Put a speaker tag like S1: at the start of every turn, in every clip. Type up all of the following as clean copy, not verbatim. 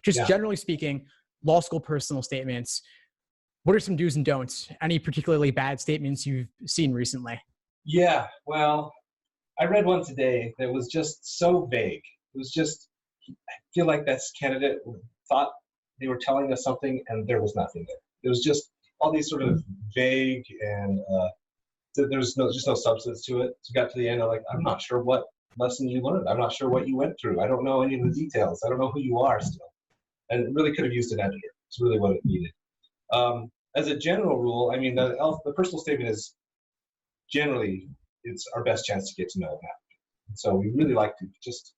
S1: just
S2: Yeah.
S1: generally speaking, law school personal statements, what are some do's and don'ts? Any particularly bad statements you've seen recently?
S2: Yeah, well, I read one today that was just so vague. It was just, I feel like this candidate thought they were telling us something and there was nothing there. It was just all these sort of vague and there's just no substance to it. So got to the end, I'm like, I'm not sure what lesson you learned. I'm not sure what you went through. I don't know any of the details. I don't know who you are still. And it really could have used an editor. It's really what it needed. As a general rule, I mean, the personal statement is generally, it's our best chance to get to know that. So we really like to just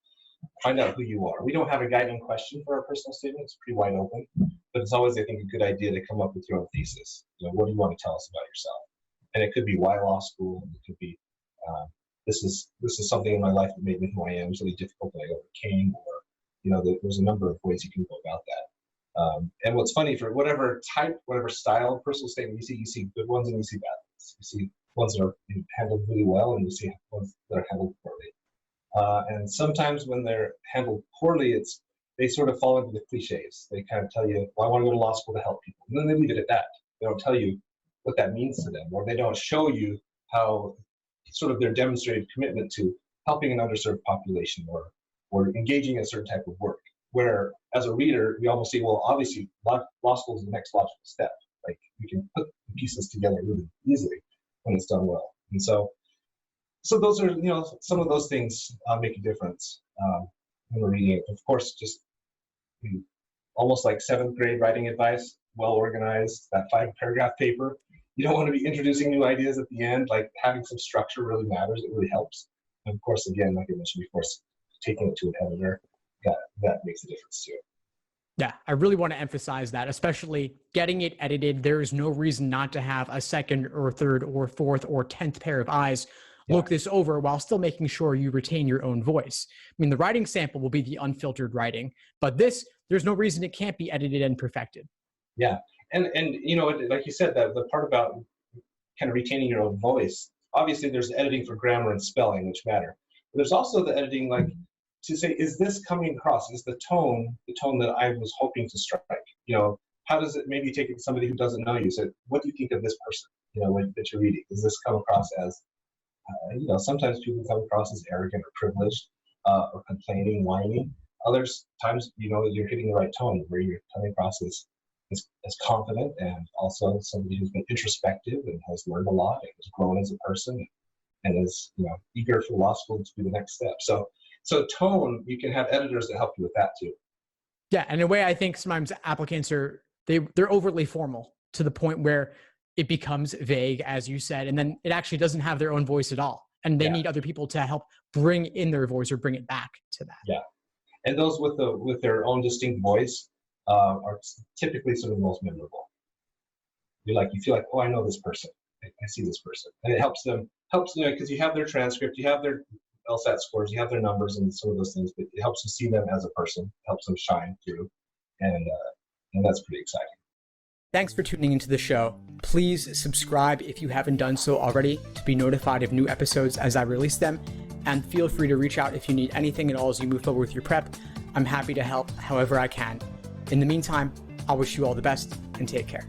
S2: find out who you are. We don't have a guiding question for our personal statement. It's pretty wide open, but it's always, I think, a good idea to come up with your own thesis. What do you want to tell us about yourself? And it could be why law school. It could be this is something in my life that made me who I am. It was really difficult that I overcame, or there's a number of ways you can go about that. And what's funny, for whatever type, whatever style of personal statement you see good ones and you see bad ones. You see ones that are handled really well, and you see ones that are handled poorly. And sometimes when they're handled poorly, they sort of fall into the cliches. They kind of tell you, well, I want to go to law school to help people. And then they leave it at that. They don't tell you what that means to them, or they don't show you how sort of their demonstrated commitment to helping an underserved population or engaging in a certain type of work. Where as a reader, we almost say, well, obviously law school is the next logical step. Like, you can put the pieces together really easily when it's done well. And so those are, some of those things make a difference when we're reading it. Of course, just almost like 7th grade writing advice, well organized, that 5-paragraph paper. You don't want to be introducing new ideas at the end. Like, having some structure really matters. It really helps. And of course, again, like I mentioned before, taking it to an editor, that makes a difference too.
S1: Yeah, I really want to emphasize that, especially getting it edited. There is no reason not to have a second or third or fourth or 10th pair of eyes look this over while still making sure you retain your own voice. I mean, the writing sample will be the unfiltered writing, but there's no reason it can't be edited and perfected.
S2: Yeah. And like you said, the part about kind of retaining your own voice, obviously there's editing for grammar and spelling, which matter. But there's also the editing, like, to say, is this coming across? Is the tone that I was hoping to strike? How does it maybe take it to somebody who doesn't know you? So what do you think of this person, that you're reading? Does this come across as, sometimes people come across as arrogant or privileged, or complaining, whining. Others times, you're hitting the right tone where you're coming across as confident, and also somebody who's been introspective and has learned a lot and has grown as a person and is eager for law school to be the next step. So tone, you can have editors that help you with that too.
S1: Yeah, and in a way, I think sometimes applicants they're overly formal to the point where it becomes vague, as you said, and then it actually doesn't have their own voice at all, and they need other people to help bring in their voice or bring it back to that.
S2: Yeah, and those with their own distinct voice are typically sort of the most memorable. You feel like, oh, I know this person. I see this person, and it helps them because you have their transcript, you have their LSAT scores, you have their numbers and some of those things, but it helps you see them as a person, helps them shine through, and that's pretty exciting.
S1: Thanks for tuning into the show. Please subscribe if you haven't done so already to be notified of new episodes as I release them, and feel free to reach out if you need anything at all as you move forward with your prep. I'm happy to help however I can. In the meantime, I'll wish you all the best and take care.